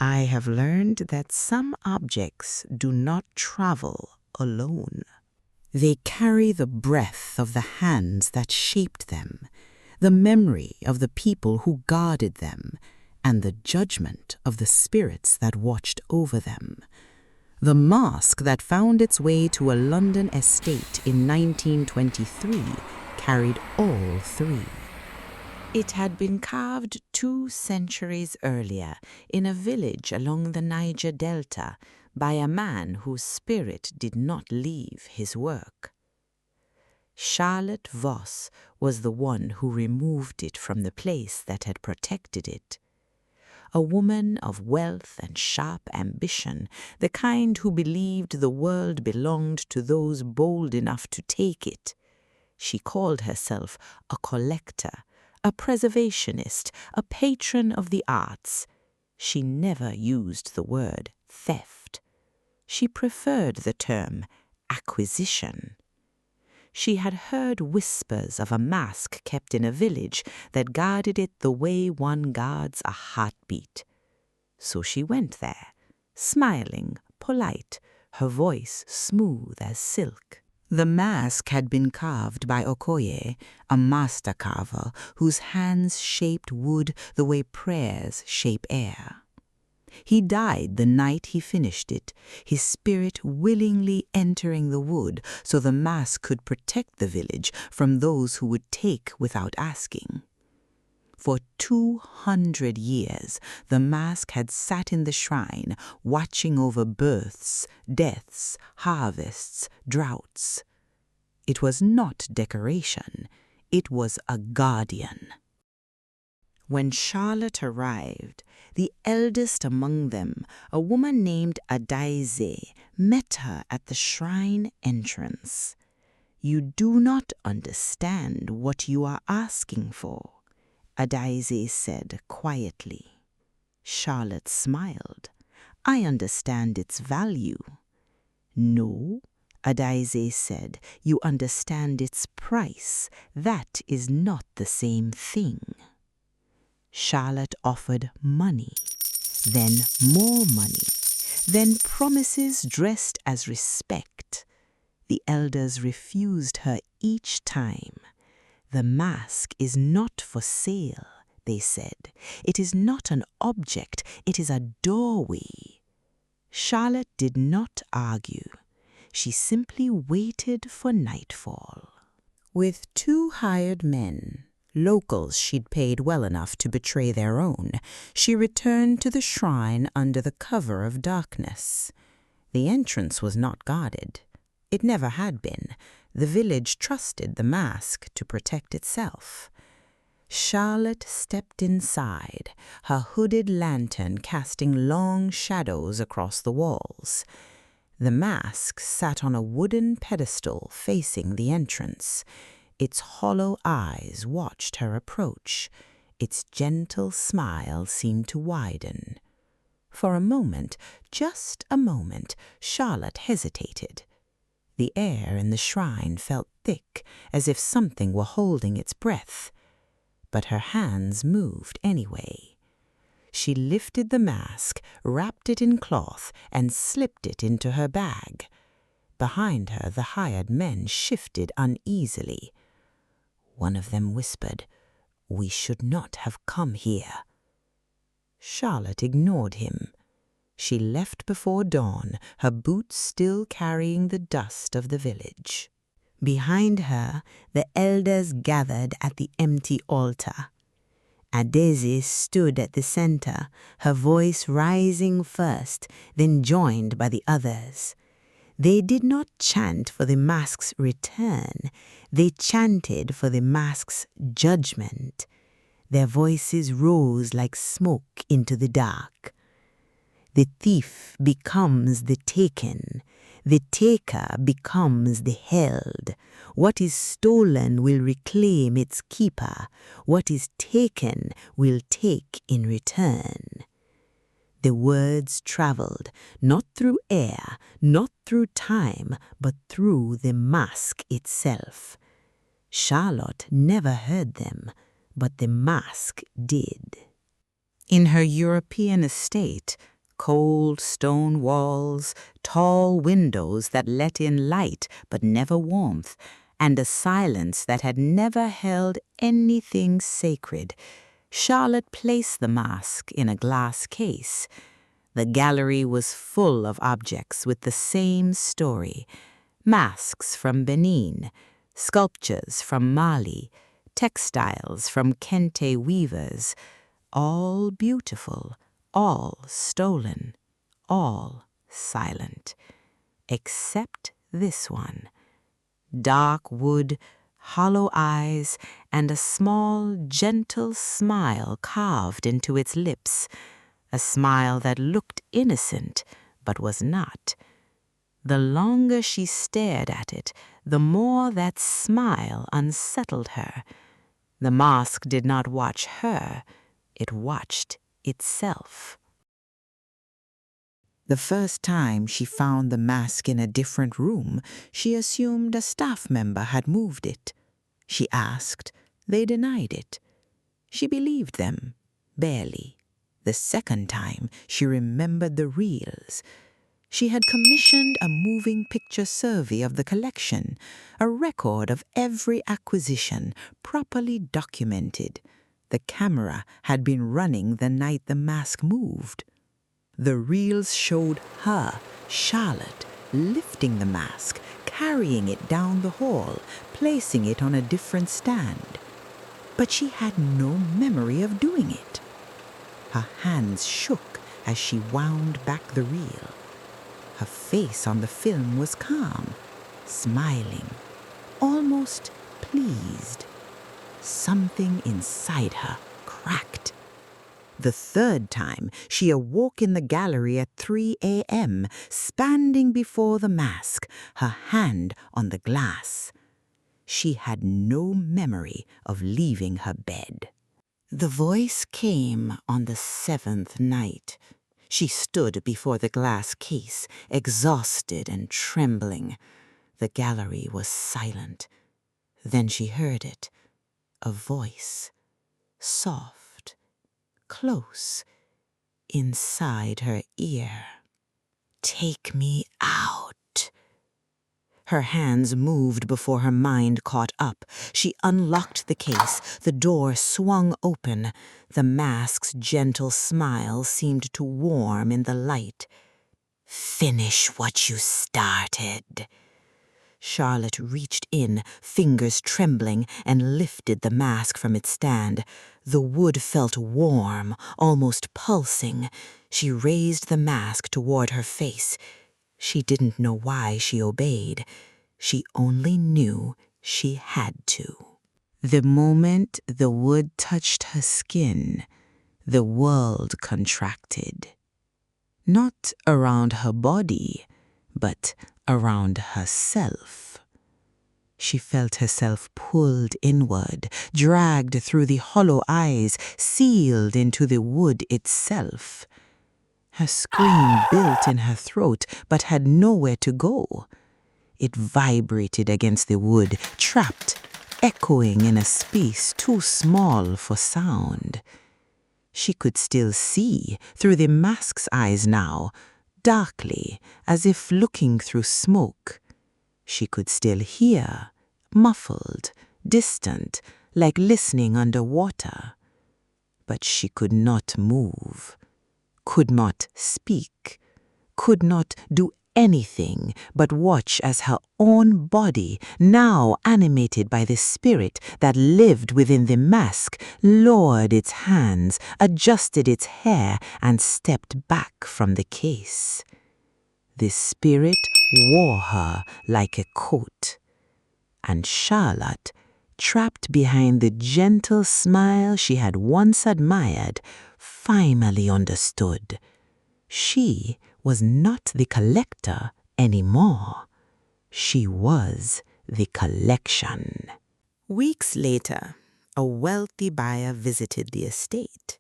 I have learned that some objects do not travel alone. They carry the breath of the hands that shaped them, the memory of the people who guarded them, and the judgment of the spirits that watched over them. The mask that found its way to a London estate in 1923 carried all three. It had been carved 2 centuries earlier in a village along the Niger Delta by a man whose spirit did not leave his work. Charlotte Voss was the one who removed it from the place that had protected it. A woman of wealth and sharp ambition, the kind who believed the world belonged to those bold enough to take it. She called herself a collector, a preservationist, a patron of the arts. She never used the word theft. She preferred the term acquisition. She had heard whispers of a mask kept in a village that guarded it the way one guards a heartbeat. So she went there, smiling, polite, her voice smooth as silk. The mask had been carved by Okoye, a master carver whose hands shaped wood the way prayers shape air. He died the night he finished it, his spirit willingly entering the wood so the mask could protect the village from those who would take without asking. For 200 years, the mask had sat in the shrine, watching over births, deaths, harvests, droughts. It was not decoration, it was a guardian. When Charlotte arrived, the eldest among them, a woman named Adaize, met her at the shrine entrance. "You do not understand what you are asking for," Adaize said quietly. Charlotte smiled. "I understand its value." "No," Adaize said, "you understand its price. That is not the same thing." Charlotte offered money, then more money, then promises dressed as respect. The elders refused her each time. "The mask is not for sale," they said. "It is not an object, it is a doorway." Charlotte did not argue. She simply waited for nightfall. With 2 hired men, locals she'd paid well enough to betray their own, she returned to the shrine under the cover of darkness. The entrance was not guarded. It never had been. The village trusted the mask to protect itself. Charlotte stepped inside, her hooded lantern casting long shadows across the walls. The mask sat on a wooden pedestal facing the entrance. Its hollow eyes watched her approach. Its gentle smile seemed to widen. For a moment, just a moment, Charlotte hesitated. The air in the shrine felt thick, as if something were holding its breath. But her hands moved anyway. She lifted the mask, wrapped it in cloth, and slipped it into her bag. Behind her, the hired men shifted uneasily. One of them whispered, "We should not have come here." Charlotte ignored him. She left before dawn, her boots still carrying the dust of the village. Behind her, the elders gathered at the empty altar. Adaize stood at the center, her voice rising first, then joined by the others. They did not chant for the mask's return. They chanted for the mask's judgment. Their voices rose like smoke into the dark. The thief becomes the taken. The taker becomes the held. What is stolen will reclaim its keeper. What is taken will take in return. The words traveled, not through air, not through time, but through the mask itself. Charlotte never heard them, but the mask did. In her European estate, cold stone walls, tall windows that let in light but never warmth, and a silence that had never held anything sacred, Charlotte placed the mask in a glass case. The gallery was full of objects with the same story: masks from Benin, sculptures from Mali, textiles from Kente weavers, all beautiful, all stolen, all silent, except this one. Dark wood, hollow eyes, and a small, gentle smile carved into its lips, a smile that looked innocent but was not. The longer she stared at it, the more that smile unsettled her. The mask did not watch her, it watched itself. The first time she found the mask in a different room, she assumed a staff member had moved it. She asked, they denied it. She believed them, barely. The second time, she remembered the reels. She had commissioned a moving picture survey of the collection, a record of every acquisition, properly documented. The camera had been running the night the mask moved. The reels showed her, Charlotte, lifting the mask, carrying it down the hall, placing it on a different stand. But she had no memory of doing it. Her hands shook as she wound back the reel. Her face on the film was calm, smiling, almost pleased. Something inside her cracked. The third time, she awoke in the gallery at 3 a.m., standing before the mask, her hand on the glass. She had no memory of leaving her bed. The voice came on the 7th night. She stood before the glass case, exhausted and trembling. The gallery was silent. Then she heard it, a voice, soft, close, inside her ear. "Take me out." Her hands moved before her mind caught up. She unlocked the case. The door swung open. The mask's gentle smile seemed to warm in the light. "Finish what you started." Charlotte reached in, fingers trembling, and lifted the mask from its stand. The wood felt warm, almost pulsing. She raised the mask toward her face. She didn't know why she obeyed. She only knew she had to. The moment the wood touched her skin, the world contracted. Not around her body, but around herself. She felt herself pulled inward, dragged through the hollow eyes, sealed into the wood itself. Her scream built in her throat, but had nowhere to go. It vibrated against the wood, trapped, echoing in a space too small for sound. She could still see through the mask's eyes now, darkly, as if looking through smoke. She could still hear, muffled, distant, like listening underwater. But she could not move, could not speak, could not do anything but watch as her own body, now animated by the spirit that lived within the mask, lowered its hands, adjusted its hair, and stepped back from the case. The spirit wore her like a coat, and Charlotte, trapped behind the gentle smile she had once admired, finally understood. She was not the collector anymore. She was the collection. Weeks later, a wealthy buyer visited the estate.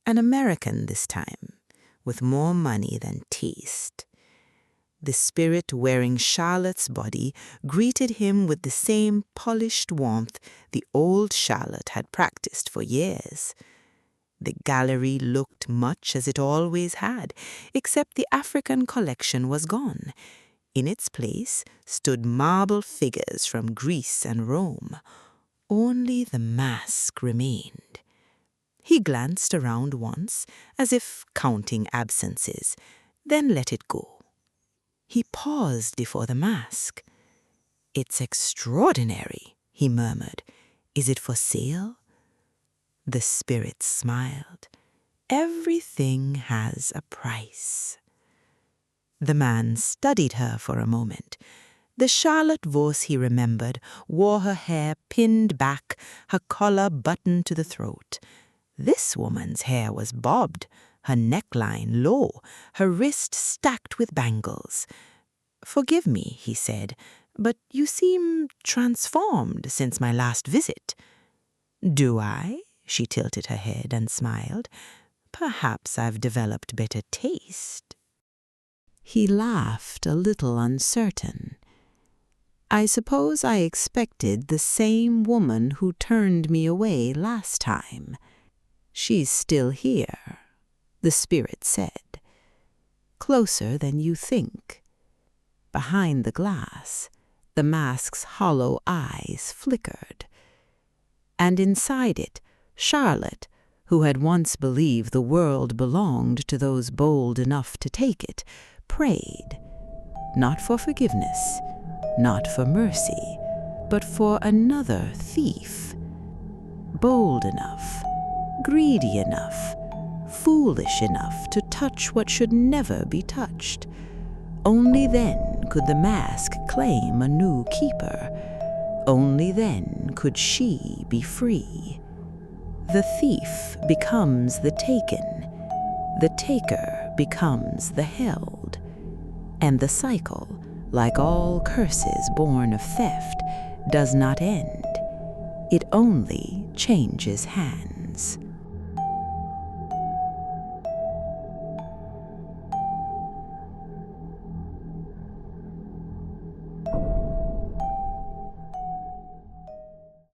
An American this time, with more money than taste. The spirit wearing Charlotte's body greeted him with the same polished warmth the old Charlotte had practiced for years. The gallery looked much as it always had, except the African collection was gone. In its place stood marble figures from Greece and Rome. Only the mask remained. He glanced around once, as if counting absences, then let it go. He paused before the mask. "It's extraordinary," he murmured. "Is it for sale?" The spirit smiled. "Everything has a price." The man studied her for a moment. The Charlotte Voss he remembered wore her hair pinned back, her collar buttoned to the throat. This woman's hair was bobbed, her neckline low, her wrist stacked with bangles. "Forgive me," he said, "but you seem transformed since my last visit." "Do I?" She tilted her head and smiled. "Perhaps I've developed better taste." He laughed, a little uncertain. "I suppose I expected the same woman who turned me away last time. She's still here," the spirit said. "Closer than you think." Behind the glass, the mask's hollow eyes flickered. And inside it, Charlotte, who had once believed the world belonged to those bold enough to take it, prayed, not for forgiveness, not for mercy, but for another thief. Bold enough, greedy enough, foolish enough to touch what should never be touched. Only then could the mask claim a new keeper. Only then could she be free. The thief becomes the taken. The taker becomes the held. And the cycle, like all curses born of theft, does not end. It only changes hands.